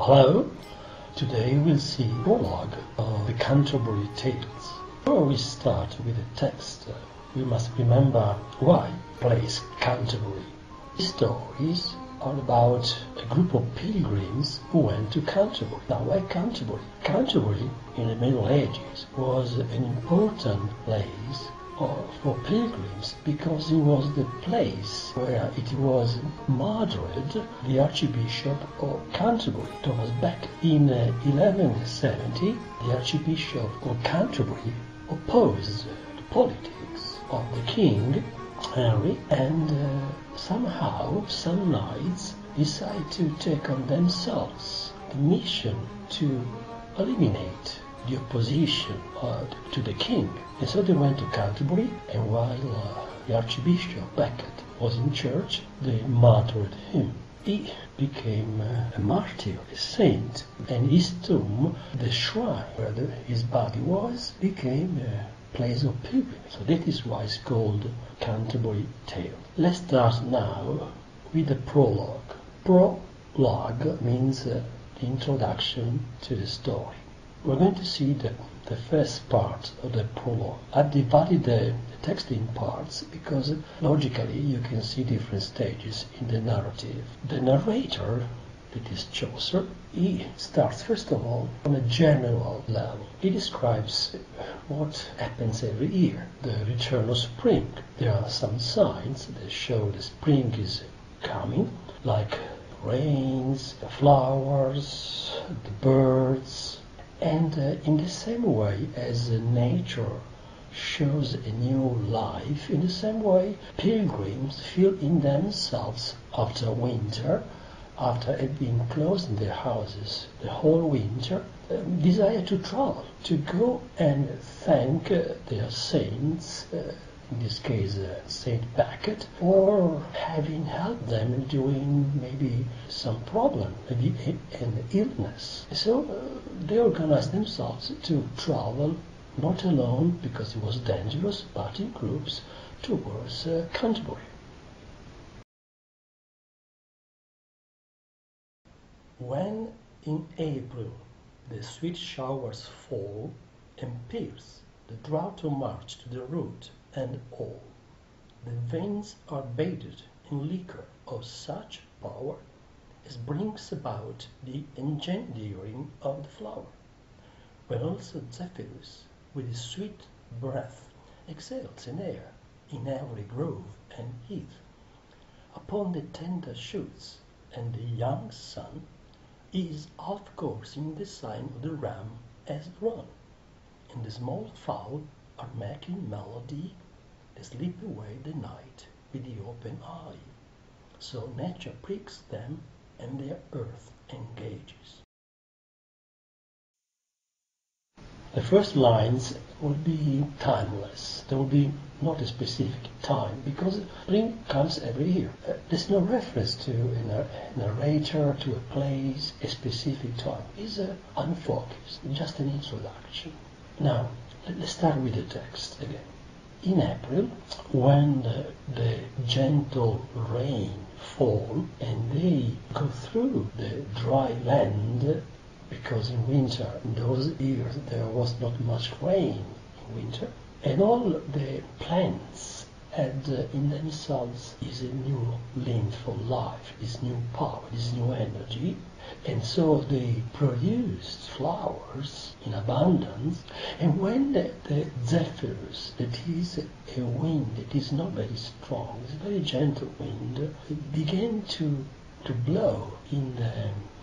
Hello, today we'll see Prologue of the Canterbury Tales. Before we start with the text, we must remember why plays Canterbury. These stories are about a group of pilgrims who went to Canterbury. Now, why Canterbury? Canterbury, in the Middle Ages, was an important place for pilgrims because it was the place where it was martyred the Archbishop of Canterbury. Thomas Beck. In 1170, the Archbishop of Canterbury opposed the politics of the King Henry, and somehow some knights decided to take on themselves the mission to eliminate the opposition to the king. And so they went to Canterbury, and while the Archbishop Becket was in church, they martyred him. He became a martyr, a saint, and his tomb, the shrine where his body was, became a place of pilgrimage. So that is why it's called Canterbury Tale. Let's start now with the prologue. Prologue means the introduction to the story. We're going to see the first part of the prologue. I've divided the text in parts because logically you can see different stages in the narrative. The narrator, that is Chaucer, he starts first of all on a general level. He describes what happens every year, the return of spring. There are some signs that show the spring is coming, like rains, the flowers, the birds. And in the same way as nature shows a new life, in the same way pilgrims feel in themselves after winter, after being closed in their houses the whole winter, desire to travel, to go and thank their saints, in this case Saint Becket, for having helped them during maybe some problem, maybe an illness. So they organized themselves to travel, not alone because it was dangerous, but in groups towards Canterbury. When in April the sweet showers fall and pierce the drought of March to the root and all, the veins are bathed in liquor of such power as brings about the engendering of the flower, when also Zephyrus with his sweet breath exhales in air in every grove and heath, upon the tender shoots, and the young sun is half coursing the sign of the ram as run, and the small fowl are making melody, they sleep away the night with the open eye. So nature pricks them, and their earth engages. The first lines will be timeless. There will be not a specific time, because spring comes every year. There's no reference to a narrator, to a place, a specific time. It's unfocused, just an introduction. Now, let's start with the text again. In April, when the gentle rain fall and they go through the dry land, because in winter, in those years, there was not much rain in winter, and all the plants had in themselves is a new lengthful life, this new power, this new energy, and so they produced flowers in abundance. And when the Zephyrus, that is a wind that is not very strong, it's a very gentle wind, it began to blow in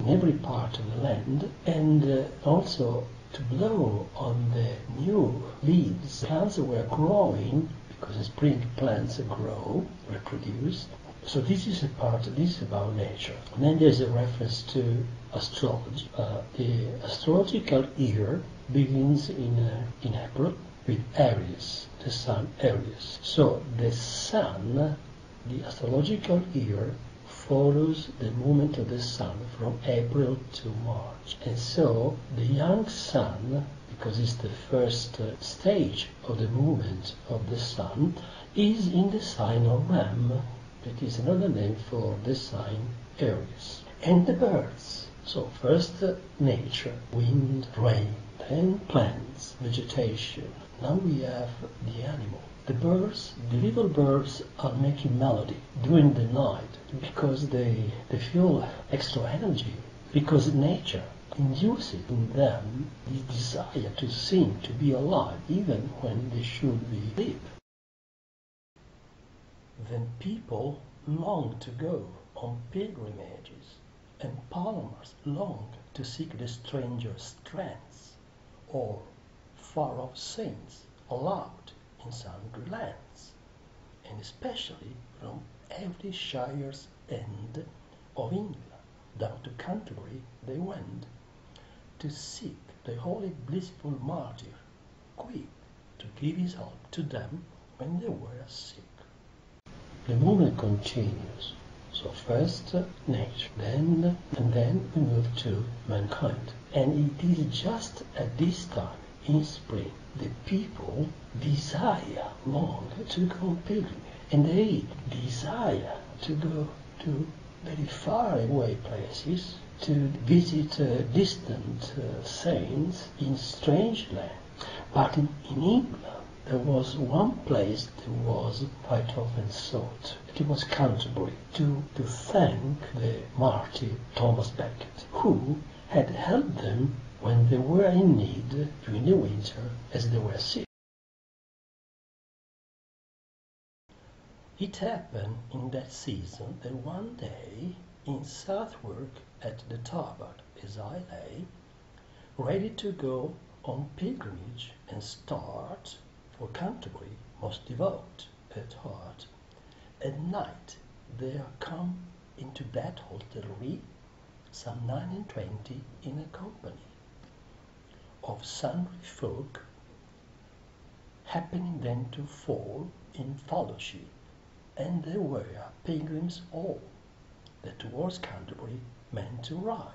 every part of the land, and also to blow on the new leaves. Plants were growing, because in spring plants grow, reproduce. So this is about nature. And then there's a reference to astrology. The astrological year begins in April with Aries, the sun Aries. So the sun, the astrological year, follows the movement of the sun from April to March. And so the young sun, because it's the first stage of the movement of the sun, is in the sign of Ram. That is another name for the sign Aries. And the birds So first nature, wind, rain, then plants, vegetation. Now we have the animal. The birds, the little birds are making melody during the night because they feel extra energy, because nature induces in them the desire to sing, to be alive, even when they should be asleep. Then people long to go on pilgrimages, and palmers long to seek the stranger strands, or far-off saints allowed in sundry lands, and especially from every shire's end of England down to Canterbury they went, to seek the holy blissful martyr, quick to give his help to them when they were sick. The movement continues. So first nature, then we move to mankind. And it is just at this time, in spring, the people desire long to go on pilgrimage. And they desire to go to very far away places, to visit distant saints in strange lands. But in England, there was one place that was quite often sought. It was Canterbury, to thank the martyr Thomas Becket, who had helped them when they were in need during the winter as they were sick. It happened in that season that one day in Southwark at the Tower, as I lay, ready to go on pilgrimage and start for Canterbury, most devout at heart, at night there come into that hostelry some 29 in a company of sundry folk, happening then to fall in fellowship, and they were pilgrims all, that towards Canterbury meant to ride.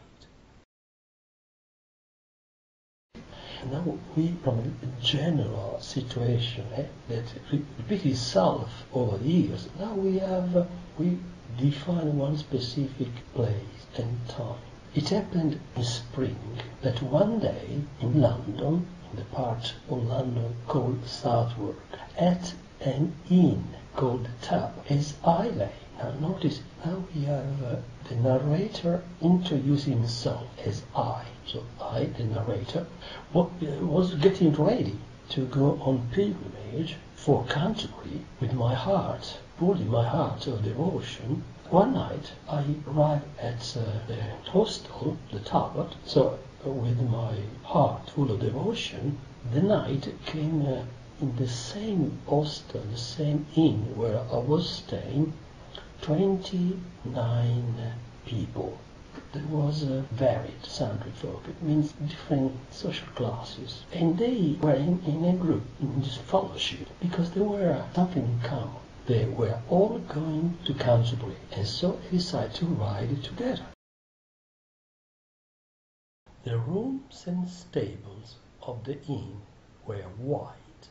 Now we, from a general situation that repeats itself over the years, now we define one specific place and time. It happened in spring that one day in London, in the part of London called Southwark, at an inn called the Tub, as I lay. Now notice, now we have the narrator introducing himself as I. So I, the narrator, was getting ready to go on pilgrimage for Canterbury with my heart, full in my heart of devotion. One night I arrived at the hostel, the Tower, so with my heart full of devotion, the night came in the same hostel, the same inn where I was staying, 29 people. There was a varied sundry folk. It means different social classes. And they were in a group, in this fellowship, because they were something in common. They were all going to Canterbury, and so they decided to ride together. The rooms and stables of the inn were wide.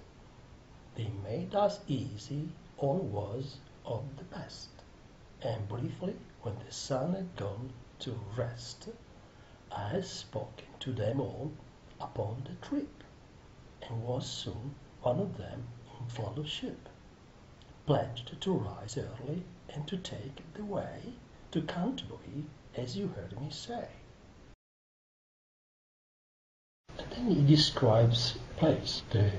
They made us easy, all was of the best. And briefly, when the sun had gone to rest, I had spoken to them all upon the trip, and was soon one of them in fellowship, pledged to rise early and to take the way to Canterbury, as you heard me say. And then he describes the place, the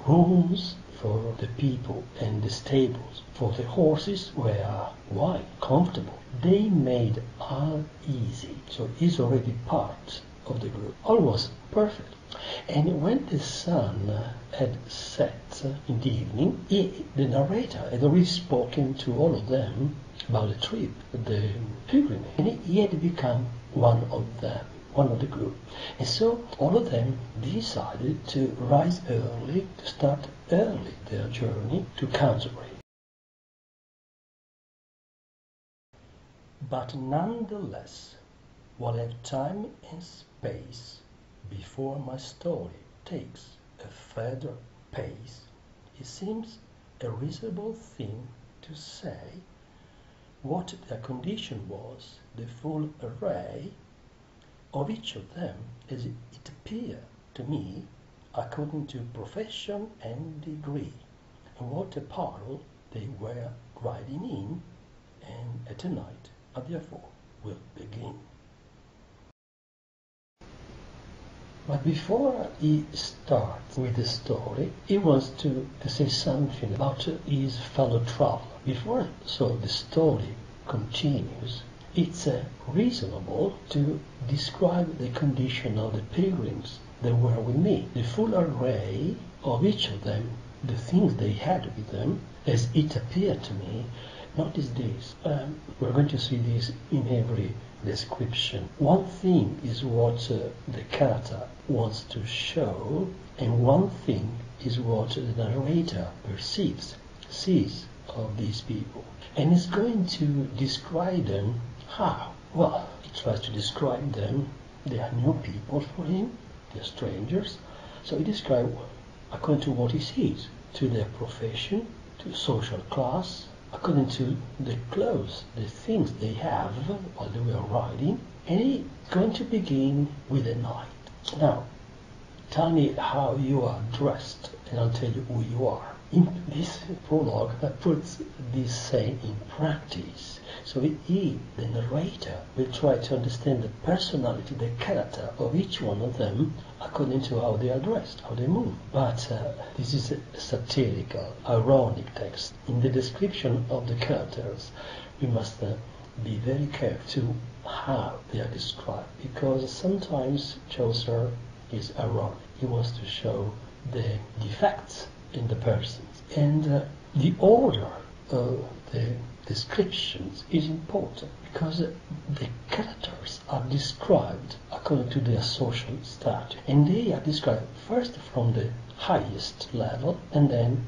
rooms for the people and the stables for the horses were wide, comfortable. They made all easy, so he's already part of the group. All was perfect. And when the sun had set in the evening, the narrator had already spoken to all of them about the trip, the pilgrimage, and he had become one of them, one of the group. And so all of them decided to rise early, to start early their journey to Canterbury. But nonetheless, while I have time and space before my story takes a further pace, it seems a reasonable thing to say what their condition was, the full array of each of them as it appeared to me according to profession and degree, and what apparel they were riding in, and at a night I therefore will begin. But before he starts with the story, he wants to say something about his fellow traveler. Before the story continues, it's reasonable to describe the condition of the pilgrims that were with me, the full array of each of them, the things they had with them, as it appeared to me. Notice this. We're going to see this in every description. One thing is what the character wants to show, and one thing is what the narrator perceives, sees of these people. And he's going to describe them how? Well, he tries to describe them. They are new people for him, they're strangers. So he describes according to what he sees, to their profession, to social class, according to the clothes, the things they have while they were riding, and he's going to begin with the night. Now, tell me how you are dressed, and I'll tell you who you are. In this prologue puts this saying in practice. So he, the narrator, will try to understand the personality, the character of each one of them according to how they are dressed, how they move. But this is a satirical, ironic text. In the description of the characters, we must be very careful to how they are described, because sometimes Chaucer is ironic. He wants to show the defects in the persons. And the order of the descriptions is important, because the characters are described according to their social status, and they are described first from the highest level and then,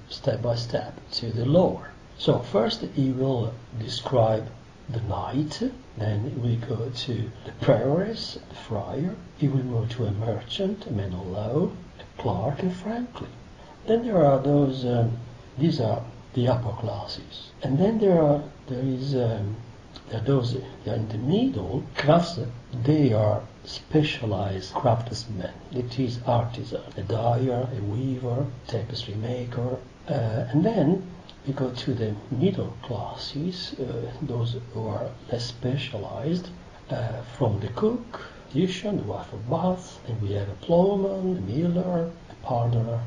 step by step to the lower. So first he will describe the knight, then we go to the prioress, the friar, he will move to a merchant, a man of law, a clerk, a franklin. Then there are those, these are the upper classes. And then there are those, they are in the middle, crafts, they are specialized craftsmen. It is artisan, a dyer, a weaver, tapestry maker. And then we go to the middle classes, those who are less specialized, from the cook, beautician, the wife of bath, and we have a plowman, a miller, a pardoner,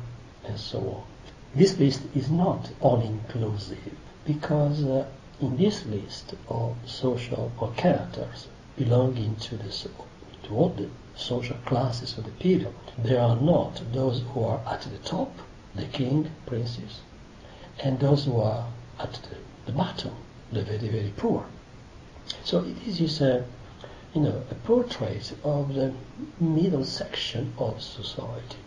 and so on. This list is not all-inclusive, because in this list of social or characters belonging to all the social classes of the period, there are not those who are at the top, the king, princes, and those who are at the bottom, the very, very poor. So this is a portrait of the middle section of society.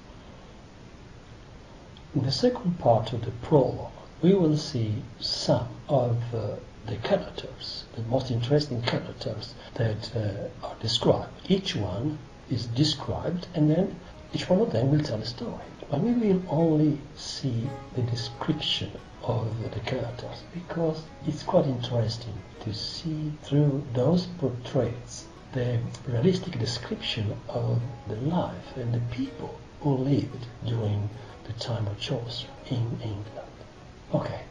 In the second part of the prologue, we will see some of the characters, the most interesting characters that are described. Each one is described, and then each one of them will tell a story. But we will only see the description of the characters, because it's quite interesting to see through those portraits the realistic description of the life and the people who lived during the time of Chaucer in England. Okay,